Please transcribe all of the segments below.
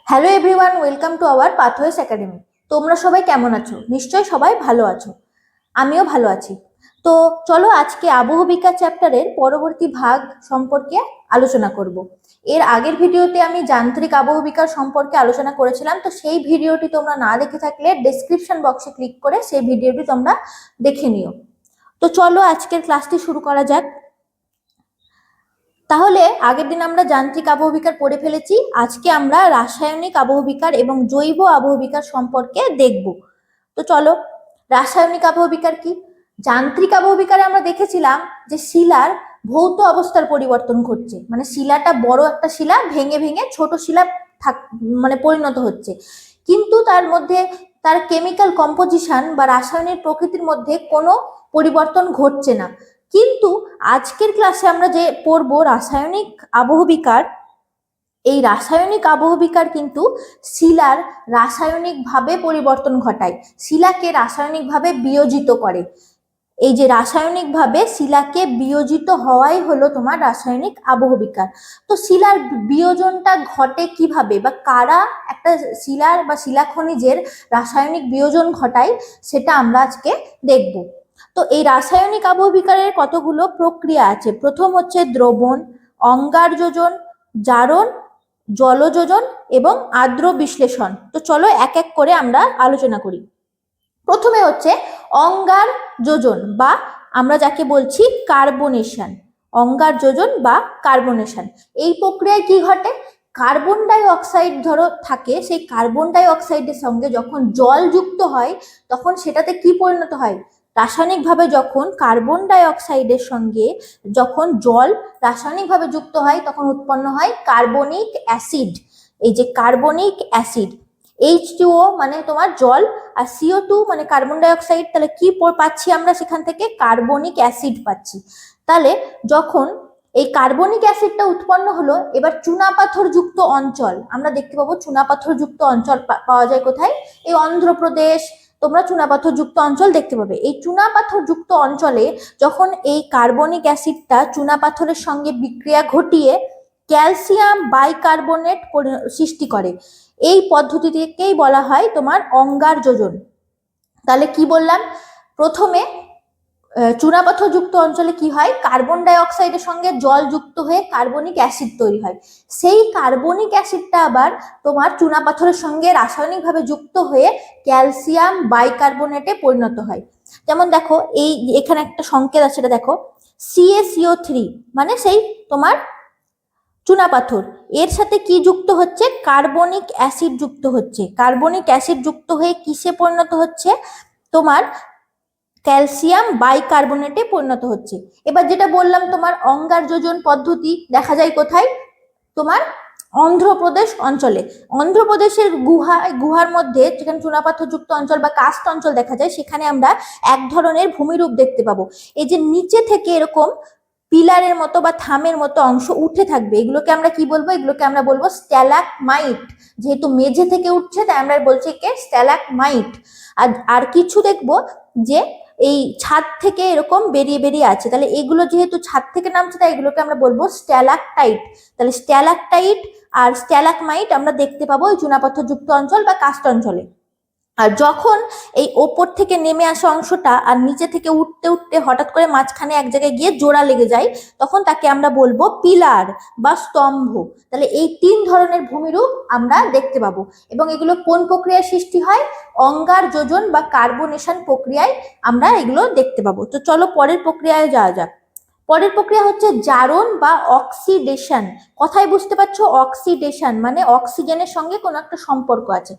Hello everyone, welcome to our Pathways Academy. তোমরা সবাই কেমন আছো? নিশ্চয়ই সবাই ভালো আছো। আমিও ভালো আছি। তো চলো আজকে আবহবিকা চ্যাপ্টারের পরবর্তী ভাগ সম্পর্কে আলোচনা করব। এর আগের ভিডিওতে আমি যান্ত্রিক আবহবিকার সম্পর্কে আলোচনা করেছিলাম, তো সেই ভিডিওটি তোমরা না দেখে থাকলে ডেসক্রিপশন বক্সে ক্লিক করে সেই ভিডিওটি তোমরা দেখে নিও। তো চলো আজকের ক্লাসটি শুরু করা যাক। তাহলে আগের দিন আমরা যান্ত্রিক আবহবিকার পড়ে ফেলেছি, আজকে আমরা রাসায়নিক আবহবিকার এবং জৈব আবহবিকার সম্পর্কে দেখব। তো চলো, রাসায়নিক আবহবিকার কি? যান্ত্রিক আবহবিকারে আমরা দেখেছিলাম যে শিলার ভৌত অবস্থার পরিবর্তন ঘটছে, মানে শিলাটা বড় একটা শিলা ভেঙে ভেঙে ছোট শিলা পরিণত হচ্ছে, কিন্তু তার মধ্যে তার কেমিক্যাল কম্পোজিশন বা রাসায়নিক প্রকৃতির মধ্যে কোনো পরিবর্তন ঘটছে না। কিন্তু আজকের ক্লাসে আমরা যে পড়বো রাসায়নিক আবহবিকার, এই রাসায়নিক আবহবিকার কিন্তু শিলার রাসায়নিকভাবে পরিবর্তন ঘটায়, শিলাকে রাসায়নিকভাবে বিয়োজিত করে। এই যে রাসায়নিকভাবে শিলাকে বিয়োজিত হওয়াই হলো তোমার রাসায়নিক আবহবিকার। তো শিলার বিয়োজনটা ঘটে কিভাবে, বা কারা একটা শিলার বা শিলা খনিজের রাসায়নিক বিয়োজন ঘটায়, সেটা আমরা আজকে দেখব। তো এই রাসায়নিক আবহবিকারের কতগুলো প্রক্রিয়া আছে। প্রথম হচ্ছে দ্রবণ, অঙ্গার যোজন, জারণ, জলযোজন এবং আর্দ্র বিশ্লেষণ। তো চলো এক এক করে আমরা আলোচনা করি। প্রথমে হচ্ছে অঙ্গার যোজন বা আমরা যাকে বলছি কার্বনেশন। অঙ্গার যোজন বা কার্বনেশন, এই প্রক্রিয়ায় কি ঘটে? কার্বন ডাই অক্সাইড ধরো থাকে, সেই কার্বন ডাই অক্সাইডের সঙ্গে যখন জল যুক্ত হয় তখন সেটাতে কি পরিণত হয়? রাসায়নিকভাবে যখন কার্বন ডাই অক্সাইডের সঙ্গে যখন জল রাসায়নিকভাবে যুক্ত হয় তখন উৎপন্ন হয় কার্বনিক অ্যাসিড। এই যে কার্বনিক অ্যাসিড, H2O মানে তোমার জল, আর CO2 মানে কার্বন ডাই অক্সাইড, তাহলে কি পাচ্ছি আমরা সেখান থেকে? কার্বনিক অ্যাসিড পাচ্ছি। তাহলে যখন এই কার্বনিক অ্যাসিডটা উৎপন্ন হলো, এবার চুনাপাথর যুক্ত অঞ্চল আমরা দেখতে পাবো। চুনাপাথর যুক্ত অঞ্চল পাওয়া যায় কোথায়? এই অন্ধ্রপ্রদেশ, তোমরা চুনাপাথর যুক্ত অঞ্চল দেখতে পাবে। এই চুনাপাথর যুক্ত অঞ্চলে যখন এই কার্বনিক অ্যাসিডটা চুনাপাথরের সঙ্গে বিক্রিয়া ঘটিয়ে ক্যালসিয়াম বাইকার্বনেট সৃষ্টি করে, এই পদ্ধতিকেই বলা হয় তোমার অঙ্গার যোজন। তাহলে কি বললাম? প্রথমে চুনাপাথর যুক্ত অঞ্চলে কি হয়? কার্বন ডাই অক্সাইডের সঙ্গে জল যুক্ত হয়ে কার্বনিক অ্যাসিড তৈরি হয়। সেই কার্বনিক অ্যাসিডটা আবার তোমার চুনাপাথরের সঙ্গে রাসায়নিকভাবে যুক্ত হয়ে ক্যালসিয়াম বাইকার্বনেটে পরিণত হয়। যেমন দেখো, এই এখানে একটা সংকেত আছে, সেটা দেখো, CaCO3 মানে সেই তোমার চুনাপাথর, এর সাথে কি যুক্ত হচ্ছে? কার্বনিক অ্যাসিড যুক্ত হচ্ছে। কার্বনিক অ্যাসিড যুক্ত হয়ে কিসে পরিণত হচ্ছে? তোমার ক্যালসিয়াম বাইকার্বনেটে পরিণত হচ্ছে। এবার যেটা বললাম তোমার অঙ্গার যোজন পদ্ধতি দেখা যায় কোথায়? তোমার অন্ধ্রপ্রদেশ অঞ্চলে। অন্ধ্রপ্রদেশের গুহার মধ্যে যেখানে চুনাপাথর যুক্ত অঞ্চল বা কাস্ট অঞ্চল দেখা যায়, সেখানে আমরা এক ধরনের ভূমিরূপ দেখতে পাবো। এই যে নিচে থেকে এরকম পিলারের মতো বা থামের মতো অংশ উঠে থাকবে, এগুলোকে আমরা কি বলবো? এগুলোকে আমরা বলবো স্ট্যালাকমাইট। যেহেতু মেঝে থেকে উঠছে তাই আমরা বলছি কে স্ট্যালাকমাইট। আর কিছু দেখবো যে এই ছাদ থেকে এরকম বেরিয়ে বেরিয়ে আছে, তাহলে এগুলো যেহেতু ছাদ থেকে নামছে তাই এগুলোকে আমরা বলবো স্ট্যালাকটাইট। তাহলে স্ট্যালাকটাইট আর স্ট্যালাকমাইট আমরা দেখতে পাবো এই চুনাপাথর যুক্ত অঞ্চল বা কাস্ট অঞ্চলে। আর যখন এই ওপর থেকে নেমে আসা অংশটা আর নিচে থেকে উঠতে উঠতে হঠাৎ করে মাঝখানে এক জায়গায় গিয়ে জোড়া লেগে যায়, তখন তাকে আমরা বলবো পিলার বা স্তম্ভ। তাহলে এই তিন ধরনের ভূমিরূপ আমরা দেখতে পাবো, এবং এগুলো কোন প্রক্রিয়ায় সৃষ্টি হয়? অঙ্গার যোজন বা কার্বনেশন প্রক্রিয়ায় আমরা এগুলো দেখতে পাবো। তো চলো পরের প্রক্রিয়ায় যাওয়া যাক। পরের প্রক্রিয়া হচ্ছে জারণ বা অক্সিডেশন। কথায় বুঝতে পারছো? অক্সিডেশন মানে অক্সিজেনের সঙ্গে কোনো একটা সম্পর্ক আছে।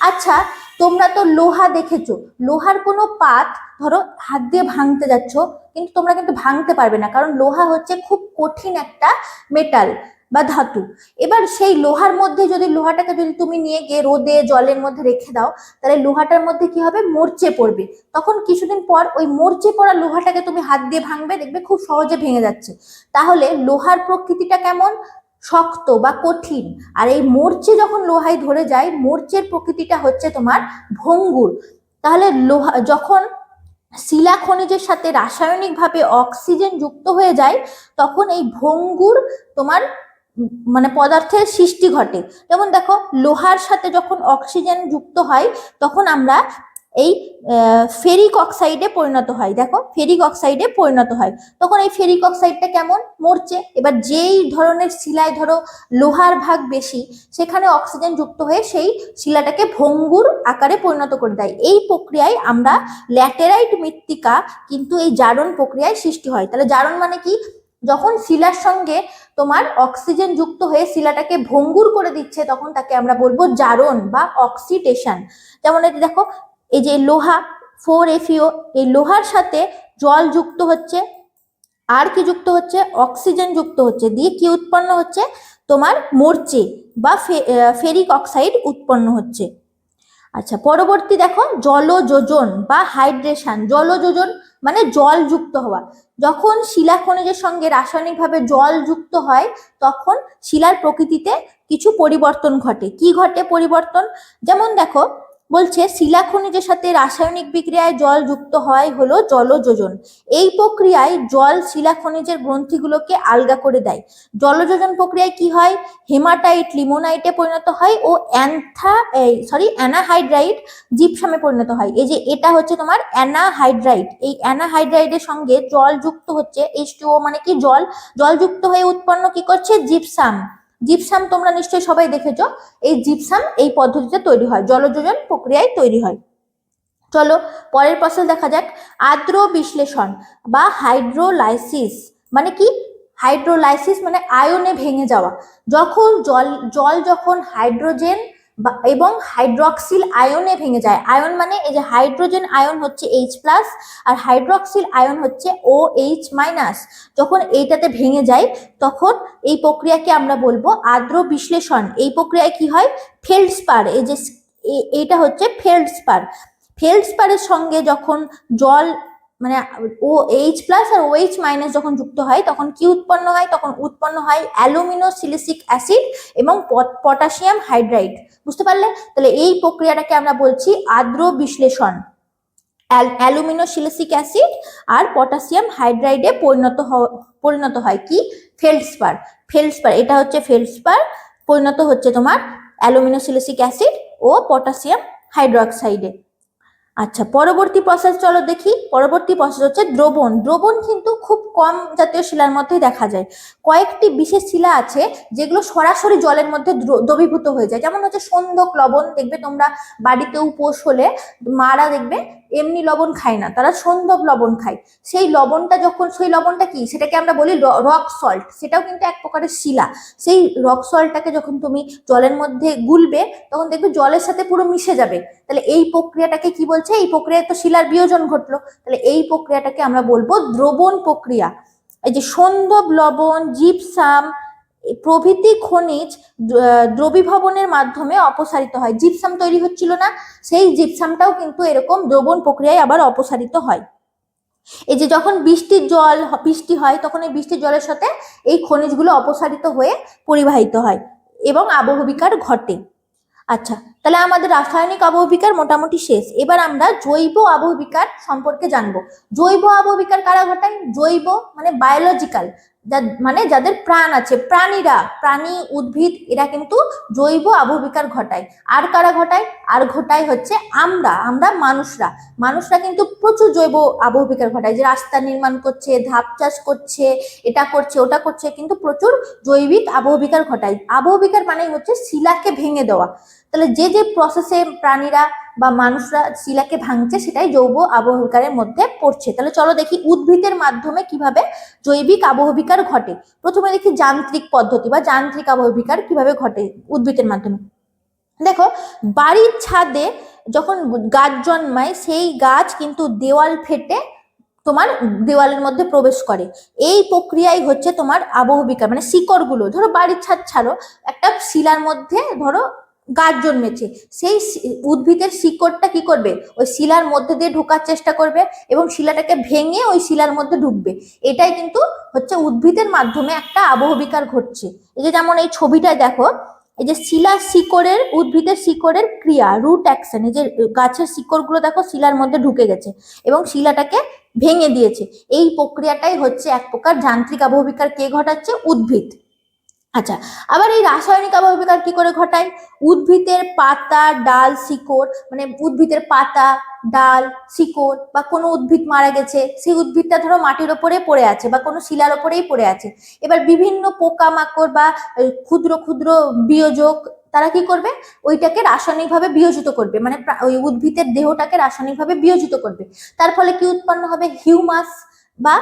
আচ্ছা, তোমরা তো লোহা দেখেছো, লোহার কোনো পাত ধরো হাত দিয়ে ভাঙতে যাচ্ছ, কিন্তু তোমরা কিন্তু ভাঙতে পারবে না, কারণ লোহা হচ্ছে খুব কঠিন একটা মেটাল বা ধাতু। এবার সেই লোহার মধ্যে যদি লোহাটাকে যদি তুমি নিয়ে গিয়ে রোদে জলের মধ্যে রেখে দাও, তাহলে লোহাটার মধ্যে কি হবে? মরচে পড়বে। তখন কিছুদিন পর ওই মরচে পড়া লোহাটাকে তুমি হাত দিয়ে ভাঙবে, দেখবে খুব সহজে ভেঙে যাচ্ছে। তাহলে লোহার প্রকৃতিটা কেমন? শক্ত বা কঠিন। আর এই মরচে যখন লোহায় ধরে যায়, মরচের প্রকৃতিটা হচ্ছে তোমার ভঙ্গুর। তাহলে লোহা যখন শিলা খনিজের সাথে রাসায়নিকভাবে অক্সিজেন যুক্ত হয়ে যায়, তখন এই ভঙ্গুর তোমার মানে পদার্থের সৃষ্টি ঘটে। যেমন দেখো, লোহার সাথে যখন অক্সিজেন যুক্ত হয় তখন আমরা এই ফেরিক অক্সাইডে পরিণত হয়। দেখো, ফেরিক অক্সাইডে পরিণত হয়, তখন এই ফেরিক অক্সাইডটা কেমন মরছে। এবার যেই ধরনের শিলায় ধরো লোহার ভাগ বেশি, সেখানে অক্সিজেন যুক্ত হয়ে সেই শিলাটাকে ভঙ্গুর আকারে পরিণত করে দেয়। এই প্রক্রিয়ায় আমরা ল্যাটেরাইট মৃত্তিকা কিন্তু এই জারণ প্রক্রিয়ায় সৃষ্টি হয়। তাহলে জারণ মানে কি? যখন শিলার সঙ্গে তোমার অক্সিজেন যুক্ত হয়ে শিলাটাকে ভঙ্গুর করে দিচ্ছে, তখন তাকে আমরা বলবো জারণ বা অক্সিডেশন। যেমন এই দেখো, এই যে লোহা 4Fe, এই লোহার সাথে জল যুক্ত হচ্ছে, আর কি যুক্ত হচ্ছে? অক্সিজেন যুক্ত হচ্ছে, দিয়ে কি উৎপন্ন হচ্ছে? তোমার মরচে বা ফেরিক অক্সাইড উৎপন্ন হচ্ছে। আচ্ছা, পরবর্তী দেখো, জলযোজন বা হাইড্রেশন। জলযোজন মানে জল যুক্ত হওয়া। যখন শিলা খনিজের সঙ্গে রাসায়নিকভাবে জল যুক্ত হয়, তখন শিলার প্রকৃতিতে কিছু পরিবর্তন ঘটে। কি ঘটে পরিবর্তন? যেমন দেখো, বলছে শিলা খনিজের সাথে রাসায়নিক বিক্রিয়ায় জল যুক্ত হয় হলো জলযোজন। এই প্রক্রিয়ায় জল শিলা খনিজের গ্রন্থিগুলোকে আলগা করে দেয়। জলযোজন প্রক্রিয়ায় কি হয়? হেমাটাইট লিমোনাইটে পরিণত হয় ও অ্যানাহাইড্রাইট জিপসামে পরিণত হয়। এই যে এটা হচ্ছে তোমার অ্যানাহাইড্রাইট, এই অ্যানাহাইড্রাইটের সঙ্গে জল যুক্ত হচ্ছে, H2O মানে কি? জল। জল যুক্ত হয়ে উৎপন্ন কি করছে? জিপসাম। জিপসাম তোমরা নিশ্চয়ই সবাই দেখেছো। এই জিপসাম এই পদ্ধতিতে তৈরি হয়, জলযোজন প্রক্রিয়ায় তৈরি হয়। চলো পরের প্রসেস দেখা যাক। আর্দ্র বিশ্লেষণ বা হাইড্রোলাইসিস মানে কি? হাইড্রোলাইসিস মানে আয়নে ভেঙে যাওয়া। যখন জল যখন হাইড্রোজেন এবং হাইড্রক্সিল আয়নে ভেঙে যায়। আয়ন মানে এই যে হাইড্রোজেন আয়ন হচ্ছে H+, আর হাইড্রক্সিল আয়ন হচ্ছে OH-। যখন এইটাতে ভেঙে যায়, তখন এই প্রক্রিয়াকে আমরা বলবো আর্দ্র বিশ্লেষণ। এই প্রক্রিয়ায় কি হয়? ফেল্ডস্পার, এই যে এইটা হচ্ছে ফেল্ডস্পার। ফেল্ডস্পারের সঙ্গে যখন জল মানে OH+ আর OH- যখন যুক্ত হয়, তখন কি উৎপন্ন হয়? তখন উৎপন্ন হয় অ্যালুমিনো সিলিসিক অ্যাসিড এবং পটাশিয়াম হাইড্রাইড। বুঝতে পারলে? তাহলে এই প্রক্রিয়াটাকে আমরা বলছি আর্দ্র বিশ্লেষণ। অ্যালুমিনো সিলিসিক অ্যাসিড আর পটাশিয়াম হাইড্রাইডে পরিণত হয় কি? ফেল্ডস্পার। ফেল্ডস্পার, এটা হচ্ছে ফেল্ডস্পার, পরিণত হচ্ছে তোমার অ্যালুমিনো সিলিসিক অ্যাসিড ও পটাশিয়াম হাইড্রোক্সাইডে। আচ্ছা, পরবর্তী প্রসেস চলো দেখি। পরবর্তী প্রসেস হচ্ছে দ্রবণ। দ্রবণ কিন্তু খুব কম জাতীয় শিলার মধ্যেই দেখা যায়। কয়েকটি বিশেষ শিলা আছে যেগুলো সরাসরি জলের মধ্যে দ্রবীভূত হয়ে যায়। যেমন হচ্ছে সন্ধক লবণ। দেখবে তোমরা বাড়িতে উপোস হলে মারা দেখবে এমনি লবণ খায় না, তারা সন্ধক লবণ খায়। সেই লবণটা কি? সেটাকে আমরা বলি রক সল্ট। সেটাও কিন্তু এক প্রকারের শিলা। সেই রক সল্টটাকে যখন তুমি জলের মধ্যে গুলবে, তখন দেখবে জলের সাথে পুরো মিশে যাবে। তাহলে এই প্রক্রিয়াটাকে কি বলছে? এই প্রক্রিয়ায় তো শিলার বিয়োজন ঘটলো, তাহলে এই প্রক্রিয়াটাকে আমরা বলবো দ্রবণ প্রক্রিয়া। এই যে সন্ধব লবণ, জিপসাম প্রভৃতি খনিজ দ্রবীভবনের মাধ্যমে অপসারিত হয়। জিপসাম তৈরি হচ্ছিল না, সেই জিপসামটাও কিন্তু এরকম দ্রবণ প্রক্রিয়ায় আবার অপসারিত হয়। এই যে যখন বৃষ্টি হয়, তখন এই বৃষ্টির জলের সাথে এই খনিজগুলো অপসারিত হয়ে পরিবাহিত হয় এবং আবহবিকার ঘটে। আচ্ছা, তাহলে আমাদের রাসায়নিক আবহবিকার মোটামুটি শেষ। এবার আমরা জৈব আবহবিকার সম্পর্কে জানবো। জৈব আবহবিকার কারা ঘটায়? জৈব মানে বায়োলজিক্যাল, মানে যাদের প্রাণ আছে, প্রাণী, উদ্ভিদ, এরা কিন্তু জৈব আবহবিকার ঘটায়। আর কারা ঘটায়? আর ঘটায় হচ্ছে আমরা মানুষরা কিন্তু প্রচুর জৈব আবহবিকার ঘটায়। যে রাস্তা নির্মাণ করছে, ধাপ চাষ করছে, এটা করছে, ওটা করছে, কিন্তু প্রচুর জৈবিক আবহবিকার ঘটায়। আবহবিকার মানে হচ্ছে শিলাকে ভেঙে দেওয়া। তাহলে যে প্রসেসে প্রাণীরা বা মানুষরা শিলাকে ভাঙছে, সেটাই জৈব আবহবিকারের মধ্যে পড়ছে। তাহলে চলো দেখি উদ্ভিদের মাধ্যমে কিভাবে জৈবিক আবহবিকার ঘটে। প্রথমে দেখি যান্ত্রিক পদ্ধতি বা যান্ত্রিক আবহবিকার কিভাবে ঘটে উদ্ভিদের মাধ্যমে। দেখো, বাড়ির ছাদে যখন গাছ জন্মায়, সেই গাছ কিন্তু দেওয়াল ফেটে তোমার দেওয়ালের মধ্যে প্রবেশ করে। এই প্রক্রিয়াই হচ্ছে তোমার আবহবিকার। মানে শিকড়গুলো, ধরো বাড়ির ছাদ ছাড়ো, একটা শিলার মধ্যে ধরো গাছ জন্মেছে, সেই উদ্ভিদের শিকড়টা কি করবে? ওই শিলার মধ্যে দিয়ে ঢোকার চেষ্টা করবে এবং শিলাটাকে ভেঙে ওই শিলার মধ্যে ঢুকবে। এটাই কিন্তু হচ্ছে উদ্ভিদের মাধ্যমে একটা আবহবিকার ঘটছে। এই যে যেমন এই ছবিটায় দেখো, এই যে উদ্ভিদের শিকড়ের ক্রিয়া, রুট অ্যাকশন। এই যে গাছের শিকড়গুলো দেখো শিলার মধ্যে ঢুকে গেছে এবং শিলাটাকে ভেঙে দিয়েছে। এই প্রক্রিয়াটাই হচ্ছে এক প্রকার যান্ত্রিক আবহবিকার। কে ঘটাচ্ছে? উদ্ভিদ। আচ্ছা, আবার এই রাসায়নিক আবহবিকার কি করে ঘটায়? উদ্ভিদের পাতা, ডাল, শিকড়, মানে উদ্ভিদের পাতা, ডাল, শিকড় বা কোনো উদ্ভিদ মারা গেছে, সেই উদ্ভিদটা ধরো মাটির ওপরে পড়ে আছে বা কোনো শিলার ওপরেই পড়ে আছে। এবার বিভিন্ন পোকামাকড় বা ক্ষুদ্র ক্ষুদ্র বিয়োজক তারা কি করবে? ওইটাকে রাসায়নিকভাবে বিয়োজিত করবে, মানে ওই উদ্ভিদের দেহটাকে রাসায়নিকভাবে বিয়োজিত করবে। তার ফলে কি উৎপন্ন হবে? হিউমাস বা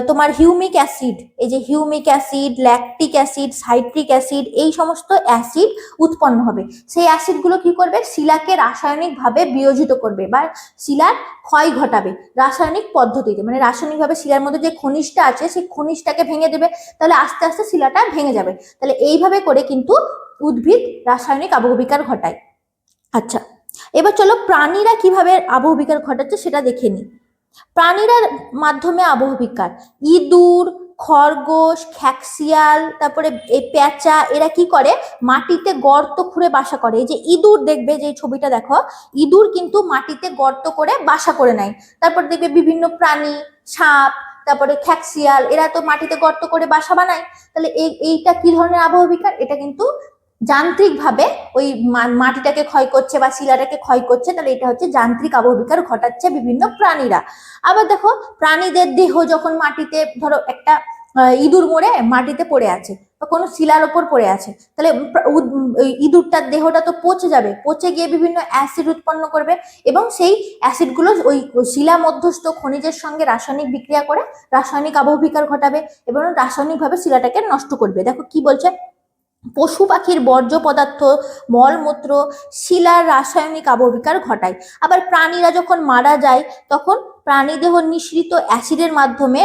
তোমার হিউমিক অ্যাসিড, এই যে humic acid, lactic acid, citric acid, এই সমস্ত অ্যাসিড উৎপন্ন হবে। সেই অ্যাসিডগুলো কি করবে? শিলাকে রাসায়নিকভাবে বিয়োজিত করবে বা শিলার ক্ষয় ঘটাবে রাসায়নিক পদ্ধতিতে, মানে রাসায়নিকভাবে শিলার মধ্যে যে খনিজটা আছে সেই খনিজটাকে ভেঙে দেবে, তাহলে আস্তে আস্তে শিলাটা ভেঙে যাবে। তাহলে এইভাবে করে কিন্তু উদ্ভিদ রাসায়নিক আবহবিকার ঘটায়। আচ্ছা, এবার চলো প্রাণীরা কিভাবে আবহবিকার ঘটাচ্ছে সেটা দেখে নিই। প্রাণীরা মাধ্যমে আবহবিকার, ইঁদুর, খরগোশ, খ্যাকশিয়াল, তারপরে এই পেঁচা, এরা কি করে? মাটিতে গর্ত খুঁড়ে বাসা করে। এই যে ইঁদুর, দেখবে যে ছবিটা দেখো, ইঁদুর কিন্তু মাটিতে গর্ত করে বাসা করে নেয়। তারপর দেখবে বিভিন্ন প্রাণী, সাপ, তারপরে খ্যাকশিয়াল, এরা তো মাটিতে গর্ত করে বাসা বানায়। তাহলে এইটা কি ধরনের আবহবিকার? এটা কিন্তু যান্ত্রিকভাবে ওই মাটিটাকে ক্ষয় করছে বা শিলাটাকে ক্ষয় করছে, তাহলে এটা হচ্ছে যান্ত্রিক আবহবিকার ঘটাচ্ছে বিভিন্ন প্রাণীরা। আবার দেখো, প্রাণীদের দেহ যখন মাটিতে, ধরো একটা ইঁদুর মরে মাটিতে পড়ে আছে বা কোনো শিলার ওপর পড়ে আছে, তাহলে ইঁদুরটার দেহটা তো পচে যাবে, পচে গিয়ে বিভিন্ন অ্যাসিড উৎপন্ন করবে এবং সেই অ্যাসিডগুলো ওই শিলা মধ্যস্থ খনিজের সঙ্গে রাসায়নিক বিক্রিয়া করে রাসায়নিক আবহবিকার ঘটাবে এবং রাসায়নিকভাবে শিলাটাকে নষ্ট করবে। দেখো কি বলছে, পশু পাখির বর্জ্য পদার্থ, মলমূত্র শিলার রাসায়নিক আবহবিকার ঘটায়। আবার প্রাণীরা যখন মারা যায় তখন প্রাণীদেহ নিঃসৃত অ্যাসিডের মাধ্যমে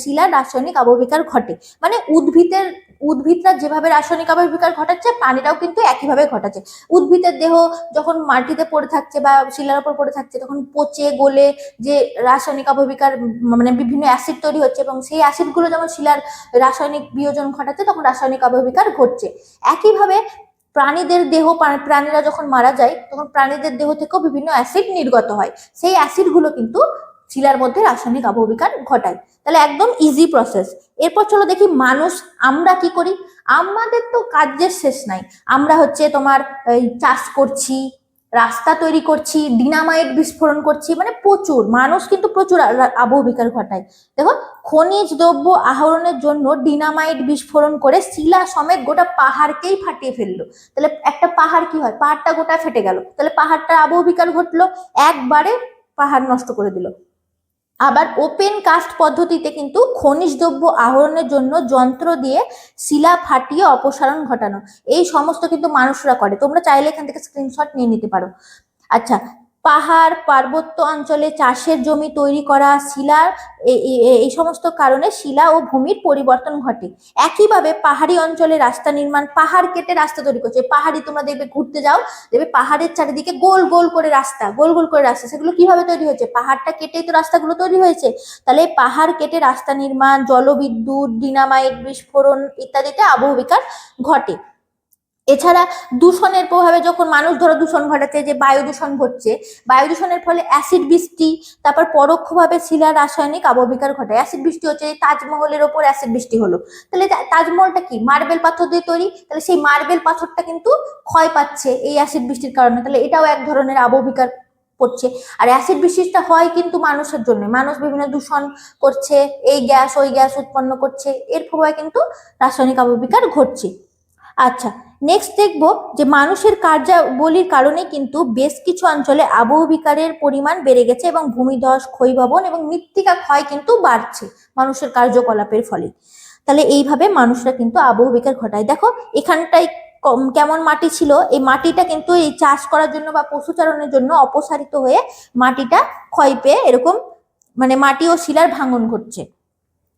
শিলার রাসায়নিক আবহবিকার ঘটে। মানে উদ্ভিদরা যেভাবে রাসায়নিক আবহবিকার ঘটাচ্ছে, প্রাণীরাও কিন্তু একইভাবে ঘটাচ্ছে। উদ্ভিদের দেহ যখন মাটিতে পড়ে থাকছে বা শিলার উপর পড়ে থাকছে, তখন পচে গলে যে রাসায়নিক আবহবিকার মানে বিভিন্ন অ্যাসিড তৈরি হচ্ছে এবং সেই অ্যাসিডগুলো যখন শিলার রাসায়নিক বিয়োজন ঘটাচ্ছে তখন রাসায়নিক আবহবিকার ঘটছে। একইভাবে প্রাণীদের দেহ, প্রাণীরা যখন মারা যায় তখন প্রাণীদের দেহ থেকেও বিভিন্ন অ্যাসিড নির্গত হয়, সেই অ্যাসিডগুলো কিন্তু শিলার মধ্যে রাসায়নিক আবহবিকার ঘটায়। তাহলে একদম ইজি প্রসেস। এরপর চলো দেখি মানুষ, আমরা কি করি? আমাদের তো কাজের শেষ নাই। আমরা হচ্ছে তোমার চাষ করছি, রাস্তা তৈরি করছি, ডিনামাইট বিস্ফোরণ করছি, মানে প্রচুর মানুষ কিন্তু প্রচুর আবহবিকার ঘটায়। দেখো, খনিজ দ্রব্য আহরণের জন্য ডিনামাইট বিস্ফোরণ করে শিলা সমেত গোটা পাহাড়কেই ফাটিয়ে ফেললো। তাহলে একটা পাহাড় কি হয়? পাহাড়টা গোটা ফেটে গেল, তাহলে পাহাড়টা আবহবিকার ঘটলো, একবারে পাহাড় নষ্ট করে দিল। আবার ওপেন কাস্ট পদ্ধতিতে কিন্তু খনিজ দ্রব্য আহরণের জন্য যন্ত্র দিয়ে শিলা ফাটিয়ে অপসারণ ঘটানো, এই সমস্ত কিন্তু মানুষরা করে। তোমরা চাইলে এখান থেকে স্ক্রিনশট নিয়ে নিতে পারো। আচ্ছা, পাহাড় পার্বত্য অঞ্চলে চাষের জমি তৈরি করা, শিলার এই সমস্ত কারণে শিলা ও ভূমির পরিবর্তন ঘটে। একইভাবে পাহাড়ি অঞ্চলে রাস্তা নির্মাণ, পাহাড় কেটে রাস্তা তৈরি করছে। পাহাড়ি তোমরা দেখবে, ঘুরতে যাও দেখবে পাহাড়ের চারিদিকে গোল গোল করে রাস্তা, গোল গোল করে রাস্তা, সেগুলো কিভাবে তৈরি হয়েছে? পাহাড়টা কেটেই তো রাস্তাগুলো তৈরি হয়েছে। তাহলে পাহাড় কেটে রাস্তা নির্মাণ, জলবিদ্যুৎ, ডিনামাইট বিস্ফোরণ ইত্যাদিতে আবহবিকার ঘটে। এছাড়া দূষণের প্রভাবে যখন মানুষ ধরো দূষণ ঘটাচ্ছে, যে বায়ু দূষণ ঘটছে, বায়ু দূষণের ফলে অ্যাসিড বৃষ্টি, তারপর পরোক্ষভাবে শিলার রাসায়নিক আবহবিকার ঘটে। অ্যাসিড বৃষ্টি হচ্ছে, তাজমহলের ওপর অ্যাসিড বৃষ্টি হলো, তাহলে তাজমহলটা কি? মার্বেল পাথর দিয়ে তৈরি, তাহলে সেই মার্বেল পাথরটা কিন্তু ক্ষয় পাচ্ছে এই অ্যাসিড বৃষ্টির কারণে, তাহলে এটাও এক ধরনের আবহবিকার পড়ছে। আর অ্যাসিড বৃষ্টিটা হয় কিন্তু মানুষের জন্য, মানুষ বিভিন্ন দূষণ করছে, এই গ্যাস ওই গ্যাস উৎপন্ন করছে, এর প্রভাবে কিন্তু রাসায়নিক আবহবিকার ঘটছে। আচ্ছা, নেক্সট দেখবো যে মানুষের কার্যাবলীর কারণে কিন্তু বেশ কিছু অঞ্চলে আবহবিকারের পরিমাণ বেড়ে গেছে এবং ভূমিধস, ক্ষয়ভবন এবং মৃত্তিকা ক্ষয় কিন্তু বাড়ছে মানুষের কার্যকলাপের ফলে। তাহলে এইভাবে মানুষরা কিন্তু আবহবিকার ঘটায়। দেখো এখানটায় কেমন মাটি ছিল, এই মাটিটা কিন্তু এই চাষ করার জন্য বা পশুচারণের জন্য অপসারিত হয়ে মাটিটা ক্ষয় পেয়ে এরকম মানে মাটি ও শিলার ভাঙন ঘটছে।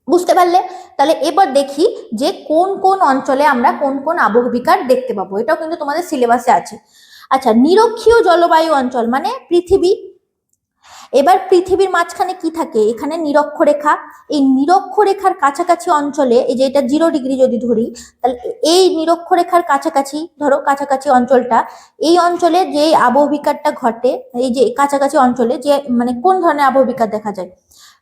বুঝতে পারলে? তাহলে এবার দেখি যে কোন কোন অঞ্চলে আমরা কোন কোন আবহবিকার দেখতে পাবো, এটাও কিন্তু তোমাদের সিলেবাসে আছে। আচ্ছা, নিরক্ষীয় জলবায়ু অঞ্চল মানে পৃথিবী। এবার পৃথিবীর মাঝখানে কি থাকে? এখানে নিরক্ষরেখা। এই নিরক্ষরেখার কাছাকাছি অঞ্চলে, এই যে এটা 0 ডিগ্রি যদি ধরি, তাহলে এই নিরক্ষরেখার কাছাকাছি, ধরো কাছাকাছি অঞ্চলটা, এই অঞ্চলে যে আবহবিকারটা ঘটে, এই যে কাছাকাছি অঞ্চলে যে মানে কোন ধরনের আবহবিকার দেখা যায়?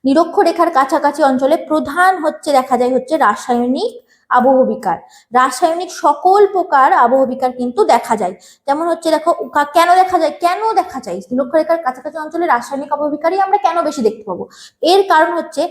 নিরক্ষরেখার কাছাকাছি অঞ্চলে প্রধান হচ্ছে দেখা যায় হচ্ছে রাসায়নিক আবহবিকার। রাসায়নিক সকল প্রকার আবহবিকার কিন্তু দেখা যায়। যেমন হচ্ছে দেখো কেন দেখা যায়, নিরক্ষরেখার কাছাকাছি অঞ্চলে রাসায়নিক আবহবিকারই আমরা কেন বেশি দেখতে পাবো? এর কারণ হচ্ছে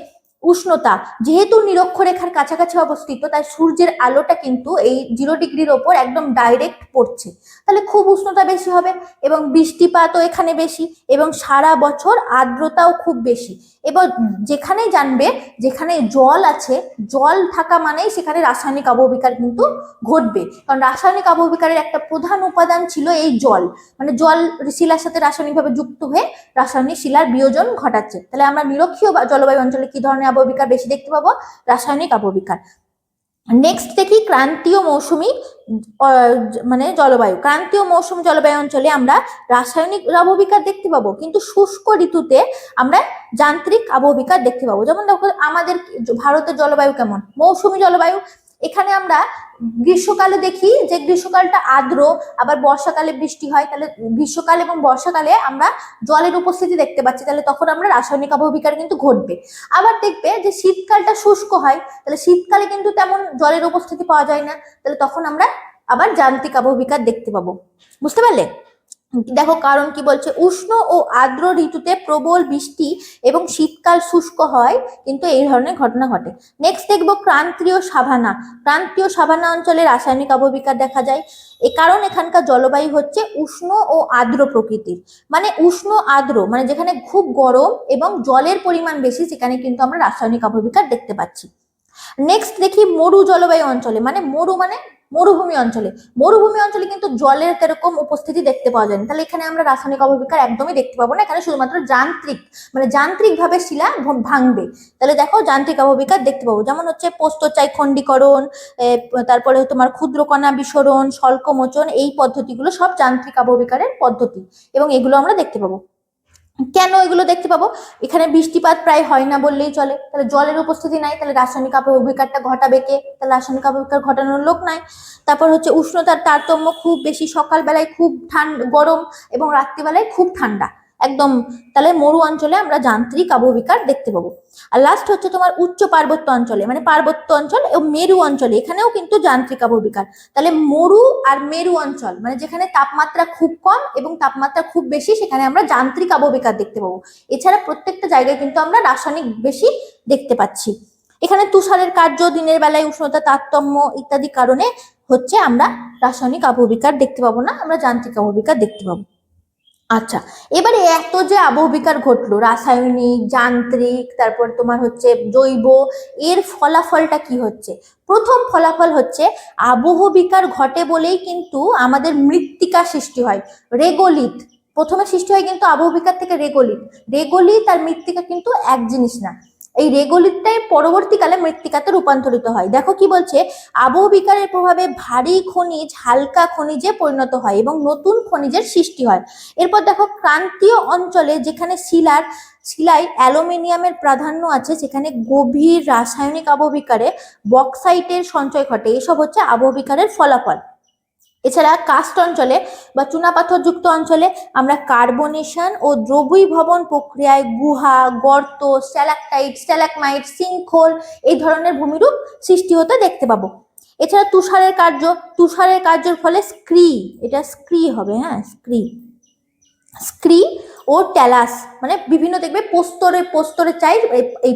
উষ্ণতা। যেহেতু নিরক্ষরেখার কাছাকাছি অবস্থিত, তাই সূর্যের আলোটা কিন্তু এই 0 ডিগ্রির ওপর একদম ডাইরেক্ট পড়ছে, তাহলে খুব উষ্ণতা বেশি হবে এবং বৃষ্টিপাতও এখানে বেশি এবং সারা বছর আর্দ্রতাও খুব বেশি। এবার যেখানেই জানবে যেখানে জল আছে, জল থাকা মানেই সেখানে রাসায়নিক আবহবিকার কিন্তু ঘটবে, কারণ রাসায়নিক আবহবিকারের একটা প্রধান উপাদান ছিল এই জল, মানে জল শিলার সাথে রাসায়নিকভাবে যুক্ত হয়ে রাসায়নিক শিলার বিয়োজন ঘটাচ্ছে। তাহলে আমরা নিরক্ষীয় জলবায়ু অঞ্চলে কি ধরনের আবহবিকার বেশি দেখতে পাবো? রাসায়নিক আবহবিকার। নেক্সট দেখি ক্রান্তীয় মৌসুমী মানে জলবায়ু। ক্রান্তীয় মৌসুমী জলবায়ু অঞ্চলে আমরা রাসায়নিক আবহবিকার দেখতে পাবো, কিন্তু শুষ্ক ঋতুতে আমরা যান্ত্রিক আবহবিকার দেখতে পাবো। যেমন দেখো আমাদের ভারতের জলবায়ু কেমন, মৌসুমী জলবায়ু। এখানে আমরা গ্রীষ্মকালে দেখি যে গ্রীষ্মকালটা আর্দ্র, আবার বর্ষাকালে বৃষ্টি হয়, তাহলে গ্রীষ্মকাল এবং বর্ষাকালে আমরা জলের উপস্থিতি দেখতে পাচ্ছি, তাহলে তখন আমরা রাসায়নিক আবহবিকার কিন্তু ঘটবে। আবার দেখবে যে শীতকালটা শুষ্ক হয়, তাহলে শীতকালে কিন্তু তেমন জলের উপস্থিতি পাওয়া যায় না, তাহলে তখন আমরা আবার যান্ত্রিক আবহবিকার দেখতে পাবো। বুঝতে পারলে? দেখো কারণ কি বলছে, উষ্ণ ও আর্দ্র ঋতুতে প্রবল বৃষ্টি এবং শীতকাল শুষ্ক হয়, কিন্তু এই ধরনের ঘটনা ঘটে। নেক্সট দেখবো ক্রান্তীয় সাভানা। ক্রান্তীয় সাভানা অঞ্চলে রাসায়নিক আবহবিকার দেখা যায়। এ কারণ এখানকার জলবায়ু হচ্ছে উষ্ণ ও আর্দ্র প্রকৃতির, মানে উষ্ণ আর্দ্র, মানে যেখানে খুব গরম এবং জলের পরিমাণ বেশি, সেখানে কিন্তু আমরা রাসায়নিক আবহবিকার দেখতে পাচ্ছি। নেক্সট দেখি মরু জলবায়ু অঞ্চলে, মানে মরুভূমি অঞ্চলে। মরুভূমি অঞ্চলে কিন্তু জলের তেরকম উপস্থিতি দেখতে পাওয়া যায় না, তাহলে এখানে আমরা রাসায়নিক আবহবিকার একদমই দেখতে পাবো না, এখানে শুধুমাত্র যান্ত্রিক ভাবে শিলা ভাঙবে, তাহলে দেখো যান্ত্রিক আবহবিকার দেখতে পাবো। যেমন হচ্ছে প্রস্থচ্ছায় খণ্ডীকরণ, তারপরে তোমার ক্ষুদ্রকণা বিসরণ, স্বল্পমোচন, এই পদ্ধতিগুলো সব যান্ত্রিক আবহবিকারের পদ্ধতি এবং এগুলো আমরা দেখতে পাবো। কেন এগুলো দেখতে পাবো? এখানে বৃষ্টিপাত প্রায় হয় না বললেই চলে, তাহলে জলের উপস্থিতি নাই, তাহলে রাসায়নিক আবহবিকারটা ঘটাবে কে? তাহলে রাসায়নিক আবহবিকার ঘটানোর লোক নাই। তারপর হচ্ছে উষ্ণতার তারতম্য খুব বেশি, সকালবেলায় খুব গরম এবং রাত্রিবেলায় খুব ঠান্ডা একদম, তাহলে মরু অঞ্চলে আমরা যান্ত্রিক আবহবিকার দেখতে পাবো। আর লাস্ট হচ্ছে তোমার উচ্চ পার্বত্য অঞ্চলে, মানে পার্বত্য অঞ্চল এবং মেরু অঞ্চলে, এখানেও কিন্তু যান্ত্রিক আবহবিকার। তাহলে মরু আর মেরু অঞ্চল, মানে যেখানে তাপমাত্রা খুব কম এবং তাপমাত্রা খুব বেশি, সেখানে আমরা যান্ত্রিক আবহবিকার দেখতে পাবো। এছাড়া প্রত্যেকটা জায়গায় কিন্তু আমরা রাসায়নিক বেশি দেখতে পাচ্ছি। এখানে তুষারের কার্য, দিনের বেলায় উষ্ণতা তারতম্য ইত্যাদি কারণে হচ্ছে আমরা রাসায়নিক আবহবিকার দেখতে পাবো না, আমরা যান্ত্রিক আবহবিকার দেখতে পাবো। আচ্ছা, এবারে এত যে আবহবিকার ঘটলো, রাসায়নিক, যান্ত্রিক, তারপর তোমার হচ্ছে জৈব, এর ফলাফলটা কি হচ্ছে? প্রথম ফলাফল হচ্ছে আবহবিকার ঘটে বলেই কিন্তু আমাদের মৃত্তিকা সৃষ্টি হয়, রেগোলিথ। প্রথমে সৃষ্টি হয় কিন্তু আবহবিকার থেকে রেগোলিথ আর মৃত্তিকা কিন্তু এক জিনিস না। এই রেগোলিথটাই পরবর্তীকালে মৃত্তিকাতে রূপান্তরিত হয়। দেখো কি বলছে, আবহবিকারের প্রভাবে ভারী খনিজ হালকা খনিজে পরিণত হয় এবং নতুন খনিজের সৃষ্টি হয়। এরপর দেখো ক্রান্তীয় অঞ্চলে যেখানে শিলায় অ্যালুমিনিয়ামের প্রাধান্য আছে, সেখানে গভীর রাসায়নিক আবহবিকারে বক্সাইটের সঞ্চয় ঘটে। এসব হচ্ছে আবহবিকারের ফলাফল। এছাড়া কাস্ট অঞ্চলে বা চুনাপাথরযুক্ত অঞ্চলে আমরা কার্বনেশন ও দ্রবীভবন প্রক্রিয়ায় গুহা, গর্ত, স্ট্যালাকমাইট, সিঙ্কহোল এই ধরনের ভূমিরূপ সৃষ্টি হতে দেখতে পাবো। এছাড়া তুষারের কার্যের ফলে এটা স্ক্রি হবে, হ্যাঁ স্ক্রি ও ট্যালাস, মানে বিভিন্ন দেখবে প্রস্তরে চাই এই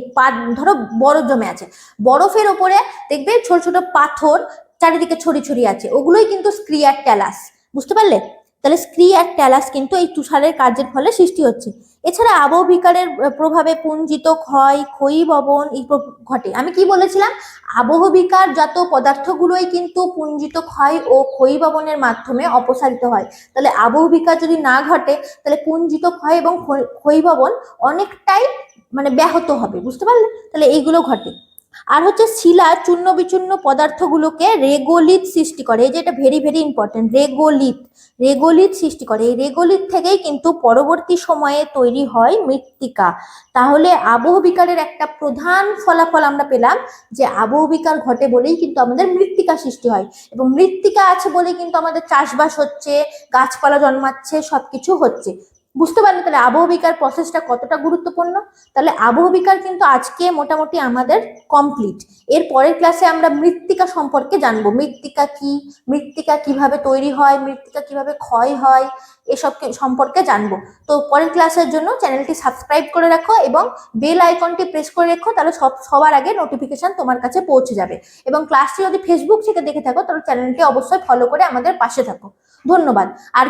ধরো বরফ জমে আছে, বরফের ওপরে দেখবে ছোট ছোট পাথর চারিদিকে ছড়িয়ে আছে, ওগুলোই কিন্তু স্ক্রি আর ট্যালাস। বুঝতে পারলে? তাহলে স্ক্রি আর ট্যালাস কিন্তু এই তুষারের কার্যের ফলে সৃষ্টি হচ্ছে। এছাড়া আবহবিকারের প্রভাবে পুঞ্জিত ক্ষয়ীভবন ঘটে। আমি কি বলেছিলাম? আবহবিকারজাত পদার্থগুলোই কিন্তু পুঞ্জিত ক্ষয় ও ক্ষয়ীভবনের মাধ্যমে অপসারিত হয়। তাহলে আবহবিকার যদি না ঘটে, তাহলে পুঞ্জিত ক্ষয় এবং ক্ষয়ীভবন অনেকটাই মানে ব্যাহত হবে। বুঝতে পারলে? তাহলে এইগুলো ঘটে। আর হচ্ছে শিলা চূর্ণ বিচূর্ণ পদার্থগুলোকে রেগোলিথ সৃষ্টি করে, এই যে এটা ভেরি ভেরি ইম্পর্টেন্ট, রেগোলিথ সৃষ্টি করে। এই রেগোলিথ থেকেই কিন্তু পরবর্তী সময়ে তৈরি হয় মৃত্তিকা। তাহলে আবহবিকারের একটা প্রধান ফলাফল আমরা পেলাম যে আবহবিকার ঘটে বলেই কিন্তু আমাদের মৃত্তিকা সৃষ্টি হয়, এবং মৃত্তিকা আছে বলেই কিন্তু আমাদের চাষবাস হচ্ছে, গাছপালা জন্মাচ্ছে, সবকিছু হচ্ছে। বুঝতে পারলে তাহলে আবহবিকার প্রসেসটা কতটা গুরুত্বপূর্ণ। তাহলে আবহবিকার কিন্তু আজকে মোটামুটি আমাদের কমপ্লিট। এর পরের ক্লাসে আমরা মৃত্তিকা সম্পর্কে জানবো, মৃত্তিকা কি, মৃত্তিকা কিভাবে তৈরি হয়, মৃত্তিকা কিভাবে ক্ষয় হয়, এসব সম্পর্কে জানবো। তো পরের ক্লাসের জন্য চ্যানেলটি সাবস্ক্রাইব করে রাখো এবং বেল আইকনটি প্রেস করে রেখো, তাহলে সবার আগে নোটিফিকেশন তোমার কাছে পৌঁছে যাবে। এবং ক্লাসটি যদি ফেসবুক থেকে দেখে থাকো তাহলে চ্যানেলটি অবশ্যই ফলো করে আমাদের পাশে থাকো। ধন্যবাদ। আর